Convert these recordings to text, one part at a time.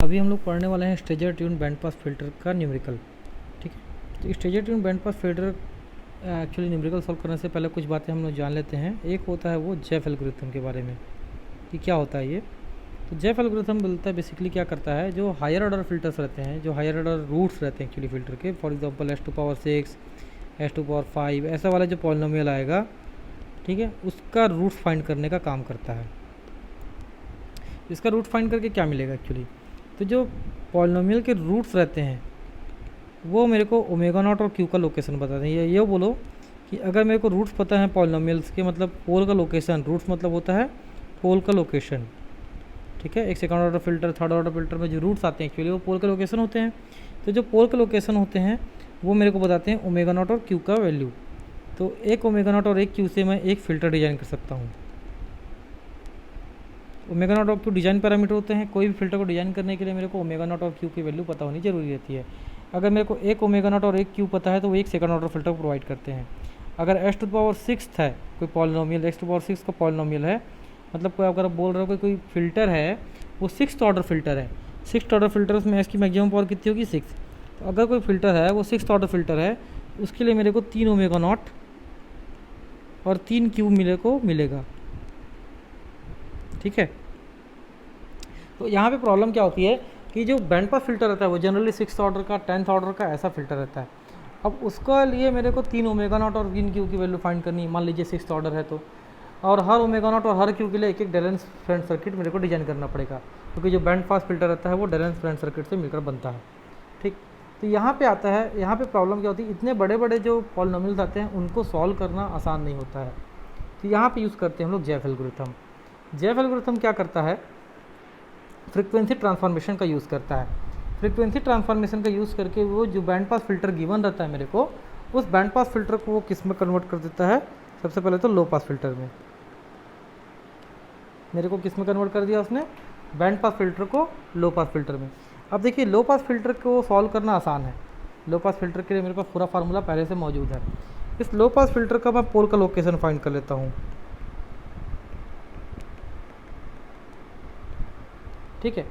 अभी हम लोग पढ़ने वाले हैं stagger tune band pass filter का न्यूमेरिकल। ठीक है, तो stagger tune band pass filter actually numerical solve करने से पहले कुछ बातें हम लोग जान लेते हैं। एक होता है वो जेफ एल्गोरिथम के बारे में कि क्या होता है ये। तो जेफ एल्गोरिथम बोलता है बेसिकली क्या करता है, जो हायर ऑर्डर फिल्टर्स रहते हैं, जो हायर ऑर्डर रूट्स रहते हैं एक्चुअली फिल्टर के, फॉर एग्जांपल s⁻6 s⁻5 ऐसा वाला जो पॉलिनोमियल आएगा, ठीक है, उसका रूट्स फाइंड करने का काम करता है। इसका रूट फाइंड करके क्या मिलेगा एक्चुअली, तो जो पॉलिनोमियल के रूट्स रहते हैं वो मेरे को ओमेगा नॉट और क्यू का लोकेशन बताते हैं। ये बोलो कि अगर मेरे को रूट्स पता है पॉलिनोमियल्स के, मतलब पोल का लोकेशन, रूट्स मतलब होता है पोल का लोकेशन। ठीक है, एक second order filter, third order filter में जो रूट्स आते हैं एक्चुअली वो पोल के लोकेशन होते हैं। तो जो पोल के लोकेशन होते हैं वो मेरे को बताते हैं ओमेगा नॉट और क्यू का वैल्यू। तो एक ओमेगा नॉट और एक क्यू से मैं एक फ़िल्टर डिज़ाइन कर सकता हूँ। ओमेगा नॉट और क्यू डिज़ाइन पैरामीटर होते हैं। कोई भी फिल्टर को डिज़ाइन करने के लिए मेरे को ओमेगा नॉट और क्यू की वैल्यू पता होनी जरूरी रहती है। अगर मेरे को एक ओमेगा नॉट और एक क्यू पता है तो वो एक सेकंड ऑर्डर फिल्टर को प्रोवाइड करते हैं। अगर s⁻6 है कोई पॉलिनोमियल, s⁻6 का पॉलिनोमियल है, मतलब कोई अगर आप बोल रहे हो कि कोई फिल्टर है वो 6th ऑर्डर फिल्टर है, 6th ऑर्डर फिल्टर में s की मैक्सिमम पावर कितनी होगी 6। तो अगर कोई फिल्टर है वो 6th ऑर्डर फिल्टर है, उसके लिए मेरे को 3 ओमेगा नॉट और 3 क्यू मिलेगा। ठीक है, तो यहाँ पे प्रॉब्लम क्या होती है कि जो बैंड पास फिल्टर रहता है वो जनरली 6th ऑर्डर का, 10th ऑर्डर का ऐसा फिल्टर रहता है। अब उसका लिए मेरे को 3 ओमेगा नॉट और 3 क्यू की वैल्यू फाइंड करनी है। मान लीजिए 6th ऑर्डर है तो, और हर ओमेगा नॉट और हर क्यू के लिए एक एक डेलेंस फ्रेंड सर्किट मेरे को डिजाइन करना पड़ेगा, क्योंकि जो बैंड पास फिल्टर रहता है वो डेलेंस फ्रेंड सर्किट से मिलकर बनता है। ठीक, तो यहाँ पे आता है, यहाँ पे प्रॉब्लम क्या होती है, इतने बड़े बड़े जो पॉलिनोमियल्स आते हैं उनको सॉल्व करना आसान नहीं होता है। तो यहाँ पे यूज़ करते हैं हम लोग जेफ एल्गोरिथम। जेफ एल्गोरिथम क्या करता है, फ्रीक्वेंसी ट्रांसफॉर्मेशन का यूज़ करता है। फ्रीक्वेंसी ट्रांसफॉर्मेशन का यूज़ करके वो जो बैंड पास फिल्टर गिवन रहता है मेरे को, उस बैंड पास फिल्टर को वो किस में कन्वर्ट कर देता है, सबसे पहले तो लो पास फिल्टर में। मेरे को किस में कन्वर्ट कर दिया उसने, बैंड पास फिल्टर को लो पास फिल्टर में। अब देखिए लो पास फिल्टर को सॉल्व करना आसान है। लो पास फिल्टर के लिए मेरे पास पूरा फार्मूला पहले से मौजूद है। इस लो पास फिल्टर का मैं पोल का लोकेशन फाइंड कर लेता हूँ। ठीक है,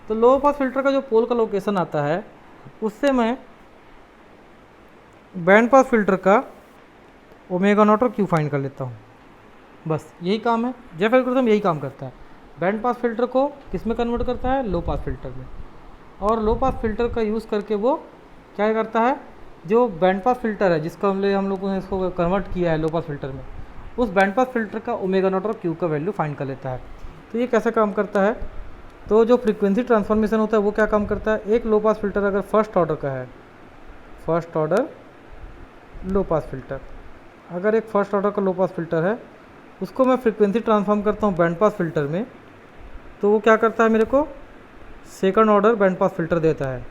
तो लो पास फिल्टर का जो पोल का लोकेशन आता है उससे मैं बैंड पास फिल्टर का ओमेगा नॉट और क्यू फाइंड कर लेता हूँ। बस यही काम है, जेफ एल्गोरिथम यही काम करता है। बैंड पास फिल्टर को किस में कन्वर्ट करता है, लो पास फिल्टर में। और लो पास फिल्टर का यूज़ करके वो क्या करता है, जो बैंड पास फिल्टर है जिसका हम लोगों ने इसको कन्वर्ट किया है लो पास फिल्टर में, उस बैंड पास फिल्टर का ओमेगा नॉट और क्यू का वैल्यू फाइंड कर लेता है। तो ये कैसे काम करता है, तो जो फ्रीक्वेंसी ट्रांसफॉर्मेशन होता है वो क्या काम करता है, एक लो पास फिल्टर अगर फर्स्ट ऑर्डर का है, first order low pass filter, अगर एक फर्स्ट ऑर्डर का लो पास फिल्टर है उसको मैं फ्रीक्वेंसी ट्रांसफॉर्म करता हूँ बैंड पास फिल्टर में, तो वो क्या करता है, मेरे को second order band pass filter देता है।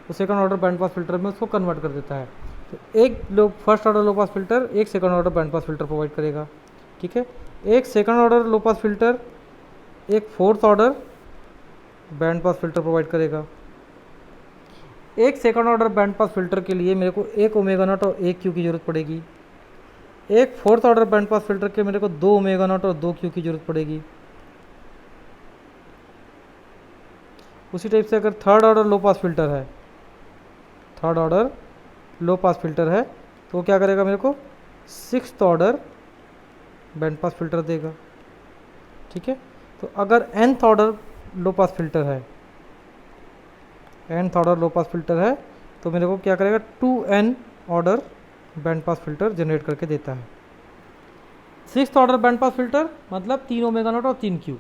तो second order band pass filter में उसको कन्वर्ट कर देता है। तो एक first order low pass filter एक second order band pass filter provide करेगा। ठीक है, एक second order low pass filter एक fourth order band pass filter provide करेगा। एक second order band pass filter के लिए मेरे को एक ओमेगा नॉट और एक क्यू की जरूरत पड़ेगी। एक fourth order band pass filter के मेरे को 2 ओमेगा नॉट और 2 क्यू की जरूरत पड़ेगी। उसी टाइप से अगर third order low pass filter है, third order low pass filter है, तो वो क्या करेगा, मेरे को 6th order band pass filter देगा। ठीक है, तो अगर nth order low pass filter है, nth order low pass filter है, तो मेरे को क्या करेगा, 2n order band pass filter generate करके देता है। 6th order band pass filter मतलब 3 ओमेगा नॉट और 3 क्यू।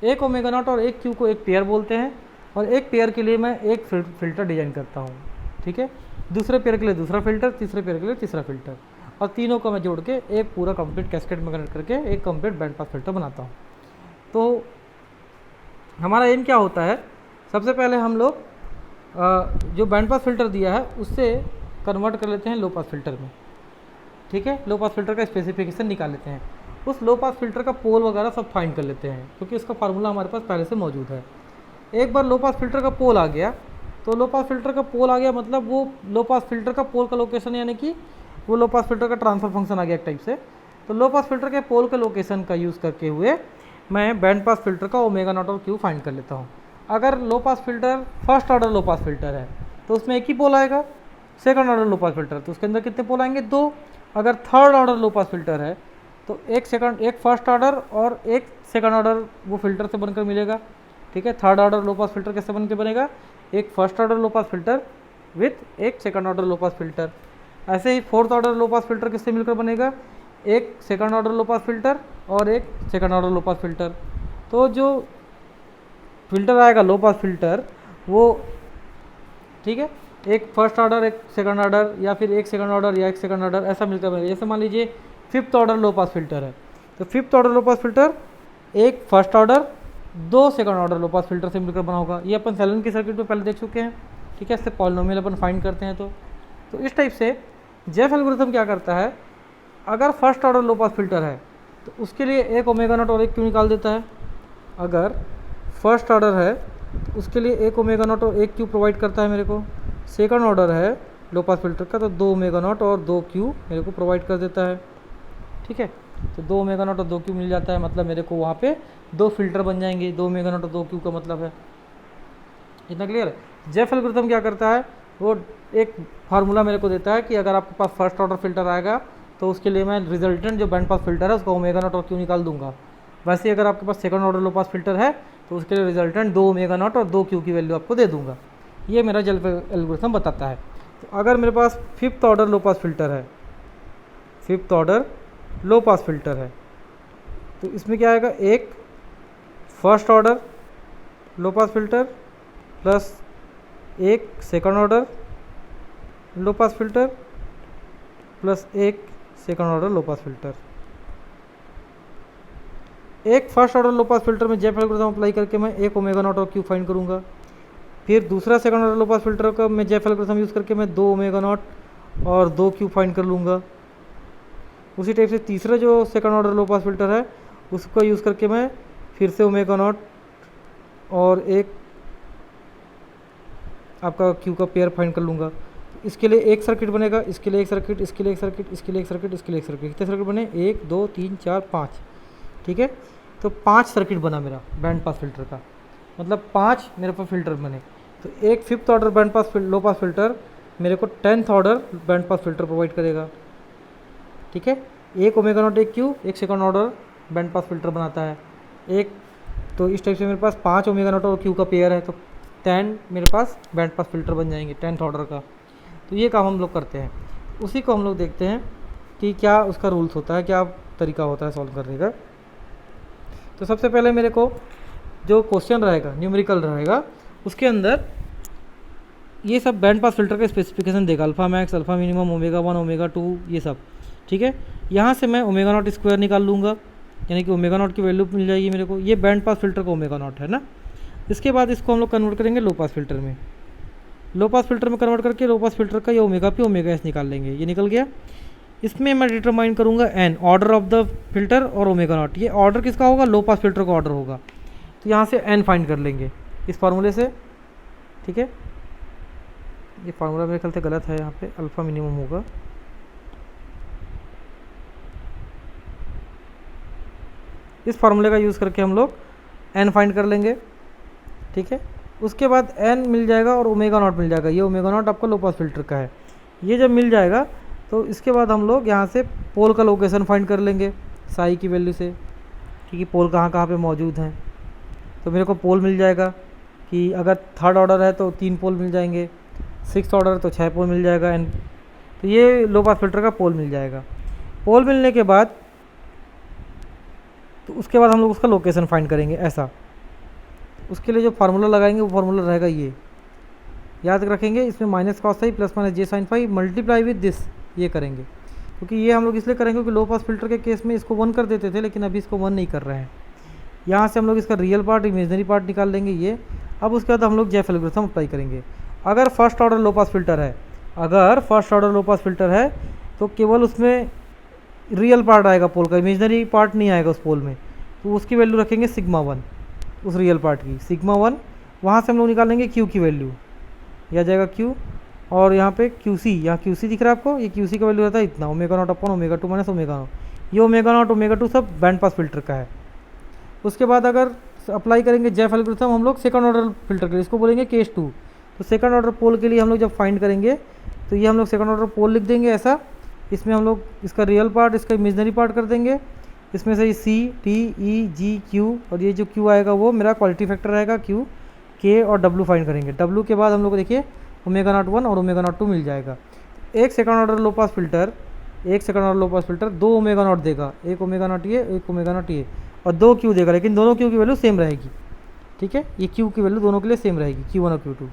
एक ओमेगा नॉट और एक क्यू को एक पेयर बोलते हैं, और एक पेयर के लिए मैं एक फिल्टर डिजाइन करता हूँ। ठीक है, दूसरे पेयर के लिए दूसरा फिल्टर, तीसरे पेयर के लिए तीसरा फिल्टर, और तीनों को मैं जोड़ के एक पूरा कंप्लीट कैस्केड में कनेक्ट करके एक कंप्लीट बैंड पास फिल्टर बनाता हूँ। तो हमारा एम क्या होता है, सबसे पहले हम लोग जो बैंड पास फिल्टर दिया है उससे कन्वर्ट कर लेते हैं लो पास फिल्टर में। ठीक है, लो पास फिल्टर का स्पेसिफिकेशन निकाल लेते हैं, उस लो पास फिल्टर का पोल वगैरह सब फाइंड कर लेते हैं, क्योंकि उसका फार्मूला हमारे पास पहले से मौजूद है। एक बार लो पास फिल्टर का पोल आ गया, तो लो पास फिल्टर का पोल आ गया मतलब वो लो पास फिल्टर का पोल का लोकेशन, यानी कि वो लो पास फिल्टर का ट्रांसफर फंक्शन आ गया एक टाइप से। तो लो पास फिल्टर के पोल के लोकेशन का यूज़ करके हुए मैं बैंड पास फिल्टर का ओमेगा नॉट और क्यू फाइंड कर लेता हूँ। अगर low pass filter first order low pass filter है तो उसमें एक ही पोल आएगा। Second order low pass filter तो उसके अंदर कितने पोल आएंगे? 2। अगर third order low pass filter है तो एक फर्स्ट ऑर्डर और एक सेकंड ऑर्डर वो फिल्टर से बनकर मिलेगा। ठीक है, third order low pass filter कैसे बन के बनेगा? एक first order low pass filter with एक second order low pass filter. ऐसे ही fourth order low pass filter किससे मिलकर बनेगा? एक second order low pass filter और एक second order low pass filter. तो जो फिल्टर आएगा लो पास फिल्टर वो, ठीक है, एक फर्स्ट ऑर्डर एक सेकंड ऑर्डर या फिर एक सेकंड ऑर्डर या एक सेकंड ऑर्डर ऐसा मिलकर बनेगा। जैसे मान लीजिए fifth order low pass filter है तो fifth order low pass filter एक first order 2 second order low pass filter से मिलकर बना होगा। ये अपन सेलन की सर्किट में पहले देख चुके हैं। ठीक है, इससे पॉलिनोमियल अपन फाइंड करते हैं। तो इस टाइप से जेफ एल्गोरिथम क्या करता है, अगर first order low pass filter है तो उसके लिए एक ओमेगा नॉट और एक क्यू निकाल देता है। अगर फर्स्ट ऑर्डर है तो उसके लिए एक ओमेगा नॉट और एक क्यू प्रोवाइड करता है मेरे को। सेकंड ऑर्डर है लो पास फिल्टर का तो 2 ओमेगा नॉट और 2 क्यू मेरे को प्रोवाइड कर देता है। ठीक है, तो 2 ओमेगा नॉट और 2 क्यू मिल जाता है, मतलब मेरे को वहाँ पे 2 फिल्टर बन जाएंगे। 2 ओमेगा नॉट और 2 क्यू का मतलब है, इतना क्लियर है। जेफ एल्गोरिथम क्या करता है, वो एक फार्मूला मेरे को देता है कि अगर आपके पास फर्स्ट ऑर्डर फिल्टर आएगा तो उसके लिए मैं रिजल्टेंट जो बैंड पास फिल्टर है उसका ओमेगा नॉट और क्यू निकाल दूंगा। वैसे ही अगर आपके पास second order low pass filter है तो उसके लिए रिजल्टेंट 2 ओमेगा नॉट और 2 क्यू की वैल्यू आपको दे दूंगा। ये मेरा जेफ एल्गोरिथम बताता है। तो अगर मेरे पास fifth order low pass filter है, fifth order low pass filter है तो इसमें क्या आएगा, एक first order low pass filter plus एक second order low pass filter plus एक second order low pass filter. एक first order low pass filter में जेफ एल्गोरिथम अप्लाई करके मैं एक ओमेगा नॉट और क्यू फाइंड करूंगा। फिर दूसरा second order low pass filter का मैं जेफ एल्गोरिथम यूज़ करके मैं 2 ओमेगा नॉट और 2 क्यू फाइंड कर लूँगा। उसी टाइप से तीसरा जो second order low pass filter है उसको यूज़ करके मैं फिर से ओमेगा नॉट और एक आपका क्यू का पेयर फाइंड कर लूँगा। इसके लिए एक सर्किट बनेगा, इसके लिए एक सर्किट, इसके लिए एक सर्किट, इसके लिए एक सर्किट, इसके लिए एक सर्किट। कितने सर्किट बने? 1 2 3 4 5। ठीक है, तो 5 सर्किट बना मेरा बैंड पास फिल्टर का, मतलब 5 मेरे पास फिल्टर बने। तो एक फिफ्थ ऑर्डर बैंड पास लो पास फिल्टर मेरे को 10th order band pass filter provide करेगा। ठीक है, एक ओमेगा नॉट एक क्यू एक second order band pass filter बनाता है एक। तो इस टाइप से मेरे पास 5 ओमेगा नॉट और क्यू का पेयर है तो 10 मेरे पास बैंड पास फिल्टर बन जाएंगे 10th ऑर्डर का। तो ये काम हम लोग करते हैं। उसी को हम लोग देखते हैं कि क्या उसका रूल्स होता है, क्या तरीका होता है सॉल्व करने का। तो सबसे पहले मेरे को जो क्वेश्चन रहेगा न्यूमेरिकल रहेगा उसके अंदर ये सब बैंड पास फिल्टर का स्पेसिफिकेशन देगा, alpha max, alpha minimum, omega 1, omega 2, ये सब। ठीक है, यहाँ से मैं ओमेगा नॉट स्क्वायर निकाल लूँगा, यानी कि ओमेगा नॉट की वैल्यू मिल जाएगी मेरे को। ये बैंड पास फिल्टर का ओमेगा नॉट है ना। इसके बाद इसको हम लोग कन्वर्ट करेंगे लो पास फिल्टर में। लो पास फिल्टर में कन्वर्ट करके लो पास फिल्टर का ये ओमेगा पी ओमेगा एस निकाल लेंगे। ये निकल गया। इसमें मैं डिटरमाइन करूँगा N, order of the filter और ओमेगा नॉट। ये ऑर्डर किसका होगा? लो पास फिल्टर का ऑर्डर होगा। तो यहाँ से एन फाइंड कर लेंगे इस फार्मूले से। ठीक है, ये फार्मूला मेरे ख्याल से गलत है, यहाँ पे अल्फ़ा मिनिमम होगा। इस फार्मूले का यूज़ करके हम लोग एन फाइंड कर लेंगे। ठीक है, उसके बाद एन मिल जाएगा और ओमेगा नॉट मिल जाएगा। ये ओमेगा नॉट आपका लो पास फिल्टर का है। ये जब मिल जाएगा तो इसके बाद हम लोग यहाँ से पोल का लोकेशन फाइंड कर लेंगे साई की वैल्यू से, कि पोल कहाँ कहाँ पे मौजूद हैं। तो मेरे को पोल मिल जाएगा कि अगर थर्ड ऑर्डर है तो 3 पोल मिल जाएंगे, सिक्स ऑर्डर तो 6 पोल मिल जाएगा एन। तो ये लो पास फिल्टर का पोल मिल जाएगा। पोल मिलने के बाद तो उसके बाद हम लोग उसका लोकेशन फाइंड करेंगे ऐसा। उसके लिए जो फार्मूला लगाएंगे वो फार्मूला रहेगा ये, याद रखेंगे। इसमें minus cos I plus minus J sine phi multiply with this, ये करेंगे। क्योंकि ये हम लोग इसलिए करेंगे क्योंकि लो पास फिल्टर के केस में इसको 1 कर देते थे, लेकिन अभी इसको 1 नहीं कर रहे हैं। यहाँ से हम लोग इसका रियल पार्ट इमेजनरी पार्ट निकाल लेंगे ये। अब उसके बाद हम लोग जेफ एल्गोरिथम अप्लाई करेंगे। अगर first order low pass filter है, अगर first order low pass filter है तो केवल उसमें रियल पार्ट आएगा पोल का, इमेजनरी पार्ट नहीं आएगा उस पोल में। तो उसकी वैल्यू रखेंगे सिग्मा 1, उस रियल पार्ट की सिग्मा 1। वहाँ से हम लोग निकालेंगे क्यू की वैल्यू, यह आ जाएगा क्यू। और यहाँ पे क्यू सी, यहाँ क्यू सी दिख रहा है आपको, ये क्यू सी का वैल्यू रहता है इतना, omega naught upon omega 2 minus omega naught. ये ओमेगा नॉट ओमेगा 2 सब बैंड पास फिल्टर का है। उसके बाद अगर अप्लाई करेंगे जेफ एल्गोरिथम हम लोग सेकंड ऑर्डर फिल्टर के लिए, इसको बोलेंगे केस 2। तो सेकंड ऑर्डर पोल के लिए हम लोग जब फाइंड करेंगे तो ये हम लोग सेकंड ऑर्डर पोल लिख देंगे ऐसा। इसमें हम लोग इसका रियल पार्ट, इसका इमेजनरी पार्ट कर देंगे। इसमें से सी, टी, ई, जी, क्यू, और ये जो क्यू आएगा वो मेरा क्वालिटी फैक्टर रहेगा क्यू, के और डब्लू फाइंड करेंगे। डब्लू के बाद हम लोग देखिए ओमेगा नॉट 1 और ओमेगा नॉट 2 मिल जाएगा। एक second order low pass filter, एक second order low pass filter 2 omega naught देगा, एक ओमेगा नॉट ये, एक ओमेगा नॉट ये, और 2 क्यू देगा, लेकिन दोनों क्यू की वैल्यू सेम रहेगी। ठीक है, ये क्यू की वैल्यू दोनों के लिए सेम रहेगी, Q1 और Q2।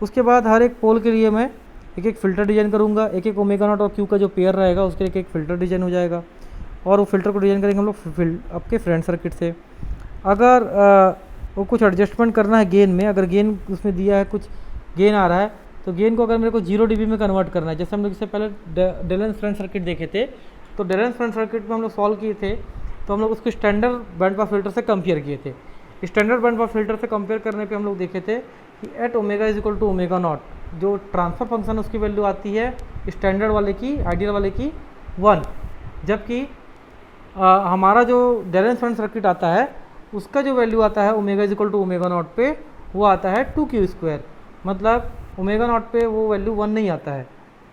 उसके बाद हर एक पोल के लिए मैं एक एक फ़िल्टर डिज़ाइन करूँगा। एक एक ओमेगा नॉट और क्यू का जो पेयर रहेगा उसके लिए एक एक फ़िल्टर डिज़ाइन हो जाएगा, और वो फ़िल्टर को डिज़ाइन करेंगे हम लोग आपके फ्रेंड सर्किट से। अगर वो कुछ एडजस्टमेंट करना है गेन में, अगर गेन उसमें दिया है, कुछ गेन आ रहा है, तो गेन को अगर मेरे को 0 dB में कन्वर्ट करना है, जैसे हम लोग इससे पहले डेलेंस फ्रेंड सर्किट देखे थे, तो डेलेंस फ्रेंड सर्किट में हम लोग सॉल्व किए थे, तो हम लोग उसको स्टैंडर्ड बैंड पास फिल्टर से कंपेयर किए थे। स्टैंडर्ड बैंड पास फिल्टर से कंपेयर करने पे हम लोग देखे थे कि at omega is equal to omega naught जो ट्रांसफर फंक्शन उसकी वैल्यू आती है स्टैंडर्ड वाले की, आइडियल वाले की 1, जबकि हमारा जो डेलेंस फ्रेंड सर्किट आता है उसका जो वैल्यू आता है omega is equal to omega naught पे, वो आता है 2q²। मतलब ओमेगा नॉट पे वो वैल्यू 1 नहीं आता है।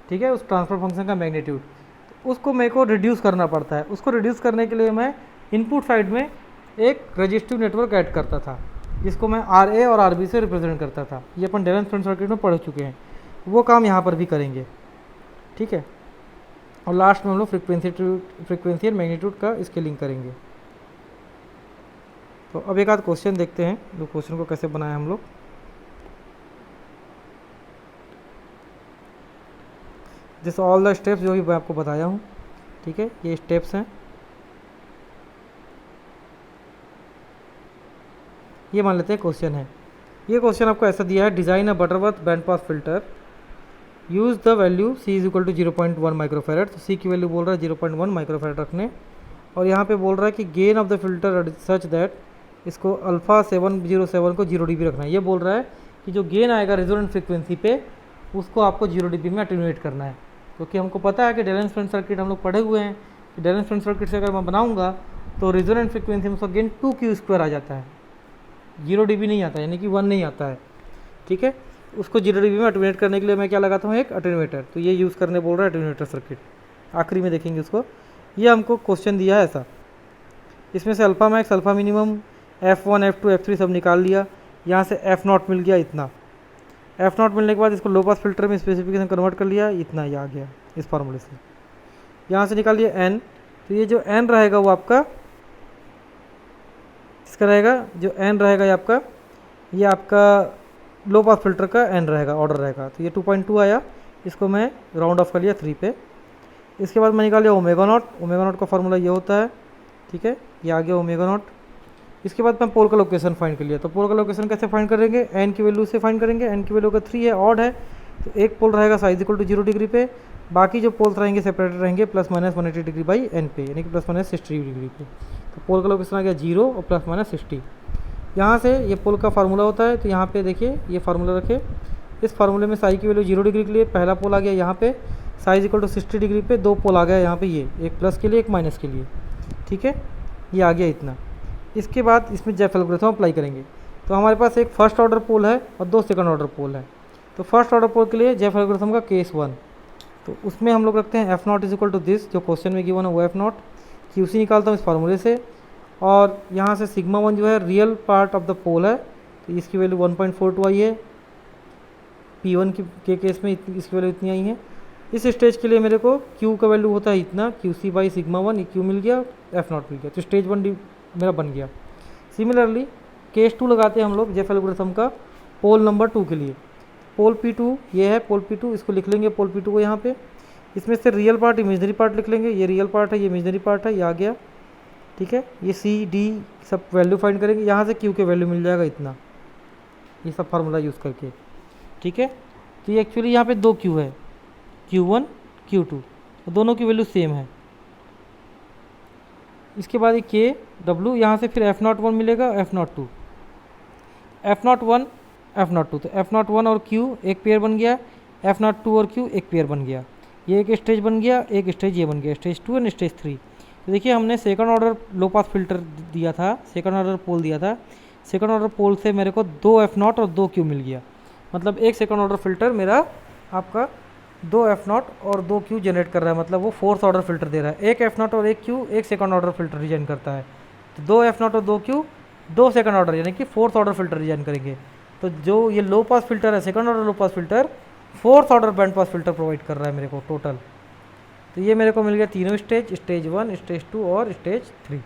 ठीक है, उस ट्रांसफर फंक्शन का मैग्नीट्यूड, तो उसको मेरे को रिड्यूस करना पड़ता है। उसको रिड्यूस करने के लिए मैं इनपुट साइड में एक रजिस्टिव नेटवर्क ऐड करता था, जिसको मैं RA और RB से रिप्रेजेंट करता था। ये अपन डेलेंस फ्रेंड सर्किट में पढ़ चुके हैं, वो काम यहाँ पर भी करेंगे। ठीक है, और लास्ट में हम लोग फ्रीक्वेंसी और मैग्नीट्यूड का स्केलिंग करेंगे। तो अब एक आध क्वेश्चन देखते हैं, जो क्वेश्चन को कैसे बनाया हम लोग। दिस ऑल द स्टेप्स जो भी मैं आपको बताया हूँ। ठीक है, ये स्टेप्स हैं। ये मान लेते हैं क्वेश्चन है। ये क्वेश्चन आपको ऐसा दिया है, design a Butterworth band pass filter, use the value C is equal to 0.1 microfarad. तो C की वैल्यू बोल रहा है 0.1 माइक्रोफेरेड रखने, और यहाँ पे बोल रहा है कि gain of the filter such that, इसको अल्फ़ा 707 को 0 dB रखना है। ये बोल रहा है कि जो गेन आएगा रेजोनेंट फ्रीक्वेंसी पे उसको आपको 0 dB में अटेन्यूएट करना है, क्योंकि हमको पता है कि डेलेंस फ्रेंड सर्किट हम लोग पढ़े हुए हैं कि डेलेंस फ्रेंड सर्किट से अगर मैं बनाऊँगा तो रेजोनेंट फ्रीक्वेंसी में उसका गेन 2q² आ जाता है, 0 dB नहीं आता है, यानी कि 1 नहीं आता है। ठीक है, उसको 0 dB में अटेन्यूएट करने के लिए मैं क्या लगाता हूँ, एक अटेन्यूएटर। तो ये यूज़ करने बोल रहा है अटेन्यूएटर सर्किट, आखिरी में देखेंगे उसको। ये हमको क्वेश्चन दिया है ऐसा, इसमें से alpha max, alpha minimum, F1, F2, F3 सब निकाल लिया। यहाँ से F0 मिल गया इतना। F0 मिलने के बाद इसको लो पास फिल्टर में स्पेसिफिकेशन कन्वर्ट कर लिया, इतना ही आ गया इस फार्मूले से। यहाँ से निकाल लिया N, तो ये जो N रहेगा वो आपका इसका रहेगा, जो N रहेगा ये आपका लो पास फिल्टर का N रहेगा, ऑर्डर रहेगा। तो ये 2.2 आया, इसको मैं राउंड ऑफ कर लिया 3 पे। इसके बाद मैं निकाल लिया ओमेगा नॉट। ओमेगा नॉट का फार्मूला ये होता है। ठीक है, ये आ गया ओमेगा नॉट। इसके बाद मैं पोल का लोकेशन फाइंड कर लिया। तो पोल का लोकेशन कैसे फाइंड करेंगे, N की वैल्यू से फाइंड करेंगे। N की वैल्यू अगर 3 है, ऑड है, तो एक पोल रहेगा साइज इक्वल टू 0 डिग्री पे, बाकी जो पोल्स रहेंगे सेपरेटेड रहेंगे ±180 डिग्री बाई N पे, यानी कि ±60 डिग्री पे। तो पोल का लोकेशन आ गया 0 और ±60। यहाँ से ये पोल का फार्मूला होता है, तो यहाँ पे देखिए ये फार्मूला रखे। इस फार्मूले में साई की वैल्यू 0 डिग्री के लिए पहला पोल आ गया यहाँ पे, साइज इक्वल टू 60 डिग्री पे 2 पोल आ गया यहाँ पे, ये एक प्लस के लिए एक माइनस के लिए। ठीक है, ये आ गया इतना। इसके बाद इसमें जेफ एल्गोरिथम अप्लाई करेंगे। तो हमारे पास एक फर्स्ट ऑर्डर पोल है और 2 सेकंड ऑर्डर पोल है। तो फर्स्ट ऑर्डर पोल के लिए जेफ एल्गोरिथम का केस 1, तो उसमें हम लोग रखते हैं F0 is equal to this, जो क्वेश्चन में गिवन है वो F0। QC निकालता हूँ इस फार्मूले से, और यहाँ से सिग्मा 1 जो है रियल पार्ट ऑफ द पोल है, तो इसकी वैल्यू 1.42 आई है। P1 के केस में इसकी वैल्यू इतनी आई है। इस स्टेज के लिए मेरे को Q का वैल्यू होता है इतना, QC बाई सिग्मा 1, ये Q मिल गया, F0 मिल गया। तो स्टेज 1 मेरा बन गया। सिमिलरली केस 2 लगाते हैं हम लोग जेफ एल्गोरिथम का पोल नंबर 2 के लिए। पोल P2 ये है, पोल P2 इसको लिख लेंगे पोल P2 को यहाँ पे। इसमें से रियल पार्ट इमेजनरी पार्ट लिख लेंगे, ये रियल पार्ट है, ये इमेजनरी पार्ट है, ये आ गया। ठीक है, ये C D सब वैल्यू फाइंड करेंगे, यहाँ से Q के वैल्यू मिल जाएगा इतना, ये सब फार्मूला यूज़ करके। ठीक है, तो ये एक्चुअली यहाँ पे 2 Q है, Q1 Q2, तो दोनों की वैल्यू सेम है। इसके बाद ये K W, यहाँ से फिर F01 मिलेगा, F02, F01 F02, तो F01 और Q एक पेयर बन गया, F02 और Q एक पेयर बन गया। ये एक स्टेज बन गया, एक स्टेज ये बन गया, स्टेज 2 एंड स्टेज 3। तो देखिए हमने second order low pass filter दिया था, सेकंड ऑर्डर पोल दिया था। सेकंड ऑर्डर पोल से मेरे को 2 F0 और 2 Q मिल गया। मतलब एक सेकंड ऑर्डर फिल्टर मेरा आपका 2 F0 और 2 Q जनरेट कर रहा है, मतलब वो फोर्थ ऑर्डर फिल्टर दे रहा है। एक F0 और एक Q एक सेकंड ऑर्डर फिल्टर डिजाइन करता है। तो 2 F0 और 2 Q 2 सेकंड ऑर्डर यानी कि फोर्थ ऑर्डर फिल्टर डिजाइन करेंगे। तो जो ये लो पास फिल्टर है, second order low pass filter fourth order band pass filter provide कर रहा है मेरे को टोटल। तो ये मेरे को मिल गया तीनों स्टेज, स्टेज 1, स्टेज 2 और स्टेज 3।